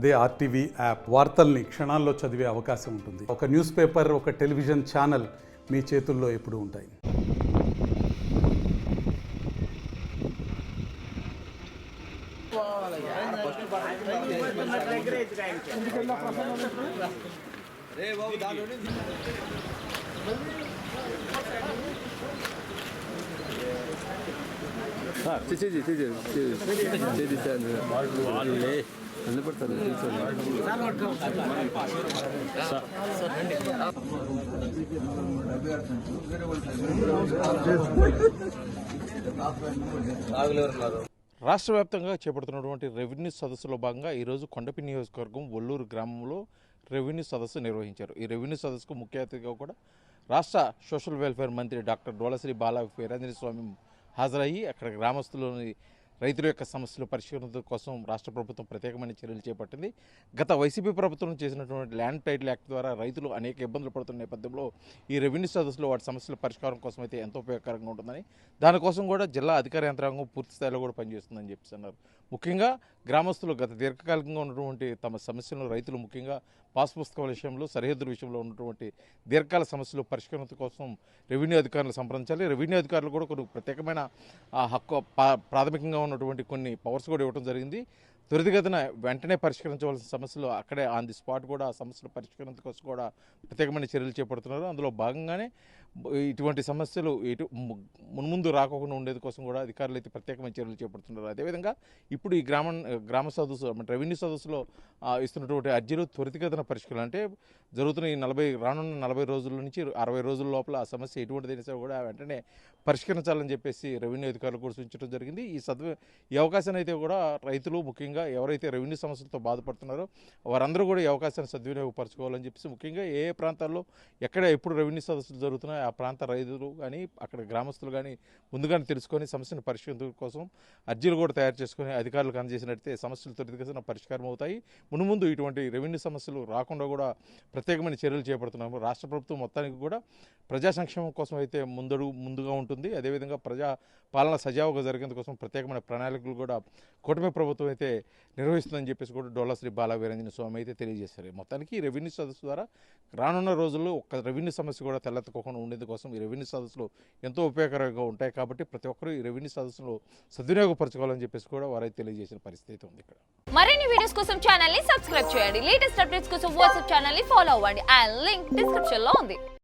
అదే RTV app వార్తల్ని క్షణాల్లో చదివే అవకాశం ఉంటుంది. ఒక న్యూస్ పేపర్, ఒక టెలివిజన్ ఛానల్ మీ చేతుల్లో ఎప్పుడూ ఉంటాయి. రాష్ట్ర వ్యాప్తంగా చేపడుతున్నటువంటి రెవెన్యూ సదస్సులో భాగంగా ఈరోజు కొండపి నియోజకవర్గం ఒల్లూరు గ్రామంలో రెవెన్యూ సదస్సు నిర్వహించారు. ఈ రెవెన్యూ సదస్సుకు ముఖ్య అతిథిగా కూడా రాష్ట్ర సోషల్ వెల్ఫేర్ మంత్రి డాక్టర్ డోలశ్రీ బాలా వీరాంజనేయ స్వామి హాజరయ్యి అక్కడ గ్రామస్తులని రైతుల యొక్క సమస్యలు పరిష్కరించడం కోసం రాష్ట్ర ప్రభుత్వం ప్రత్యేకమైన చర్యలు చేపట్టింది. గత వైసీపీ ప్రభుత్వం చేసినటువంటి ల్యాండ్ టైటిల్ యాక్ట్ ద్వారా రైతులు అనేక ఇబ్బందులు పడుతున్న నేపథ్యంలో ఈ రెవెన్యూ సదస్సులో వాటి సమస్యల పరిష్కారం కోసం అయితే ఎంతో ఉపయోగకరంగా ఉంటుందని, దానికోసం కూడా జిల్లా అధికార యంత్రాంగం పూర్తి స్థాయిలో కూడా పనిచేస్తుందని చెప్పి అన్నారు. ముఖ్యంగా గ్రామస్తులు గత దీర్ఘకాలికంగా ఉన్నటువంటి తమ సమస్యలను రైతులు ముఖ్యంగా పాస్ పుస్తకాల విషయంలో, సరిహద్దుల విషయంలో ఉన్నటువంటి దీర్ఘకాల సమస్యలు పరిష్కరణ కోసం రెవెన్యూ అధికారులు సంప్రదించాలి. రెవెన్యూ అధికారులు కూడా కొన్ని ప్రత్యేకమైన హక్కు ప్రాథమికంగా ఉన్నటువంటి కొన్ని పవర్స్ కూడా ఇవ్వడం జరిగింది. త్వరితగతిన వెంటనే పరిష్కరించవలసిన సమస్యలు అక్కడే ఆన్ ది స్పాట్ కూడా ఆ సమస్యలు పరిష్కరణ కోసం కూడా ప్రత్యేకమైన చర్యలు చేపడుతున్నారు. అందులో భాగంగానే ఇటువంటి సమస్యలు మున్ముందు రాకుండా ఉండేది కోసం కూడా అధికారులు అయితే ప్రత్యేకమైన చర్యలు చేపడుతున్నారు. అదేవిధంగా ఇప్పుడు ఈ గ్రామ సదస్సు రెవెన్యూ సదస్సులో ఇస్తున్నటువంటి అర్జీలు త్వరితగతిన పరిష్కరణ అంటే జరుగుతున్న ఈ రానున్న 40 రోజుల నుంచి 60 రోజుల లోపల ఆ సమస్య ఎటువంటిదైనా సరే కూడా వెంటనే పరిష్కరించాలని చెప్పేసి రెవెన్యూ అధికారులు కూడా సూచించడం జరిగింది. ఈ అవకాశాన్ని అయితే కూడా రైతులు ముఖ్యంగా ఎవరైతే రెవెన్యూ సమస్యలతో బాధపడుతున్నారో వారందరూ కూడా ఈ అవకాశాన్ని సద్వినియోగపరచుకోవాలని చెప్పేసి ముఖ్యంగా ఏ ప్రాంతాల్లో ఎక్కడ ఎప్పుడు రెవెన్యూ సదస్సులు జరుగుతున్నాయో ఆ ప్రాంత రైతులు కానీ అక్కడ గ్రామస్తులు కానీ ముందుగానే తెలుసుకొని సమస్యను పరిష్కరించడం కోసం అర్జీలు కూడా తయారు చేసుకొని అధికారులకు అందజేసినట్లయితే సమస్యలు త్వరితగతిన పరిష్కారం అవుతాయి. మున్ముందు ఇటువంటి రెవెన్యూ సమస్యలు రాకుండా కూడా ప్రత్యేకమైన చర్యలు చేపడుతున్నాము. రాష్ట్ర ప్రభుత్వం మొత్తానికి కూడా ప్రజా సంక్షేమం కోసం అయితే ముందుగా ఉంటుంది. అదేవిధంగా ప్రజా పాలన సజావుగా జరిగేందుకు కోసం ప్రత్యేకమైన ప్రణాళికలు కూడా కూటమి ప్రభుత్వం అయితే నిర్వహిస్తుందని చెప్పేసి కూడా డోలశ్రీ బాలా వీరాంజనేయ స్వామి అయితే తెలియజేశారు. మొత్తానికి ఈ రెవెన్యూ సదస్సు ద్వారా రానున్న రోజుల్లో ఒక్క రెవెన్యూ సమస్య కూడా తలెత్తకోకుండా ఉండేందుకోసం ఈ రెవెన్యూ సదస్సులు ఎంతో ఉపయోగకరంగా ఉంటాయి. కాబట్టి ప్రతి ఒక్కరూ ఈ రెవెన్యూ సదస్సును సద్వినియోగపరచుకోవాలని చెప్పేసి కూడా వారైతే తెలియజేసిన పరిస్థితి ఉంది. ఇక్కడ మరిన్ని వీడియోస్ కోసం ఛానల్ ని సబ్స్క్రైబ్ చేయండి. లేటెస్ట్ అప్డేట్స్ కోసం వాట్సాప్ ఛానల్ ని ఫాలో అవ్వండి. ఆ లింక్ డిస్క్రిప్షన్ లో ఉంది.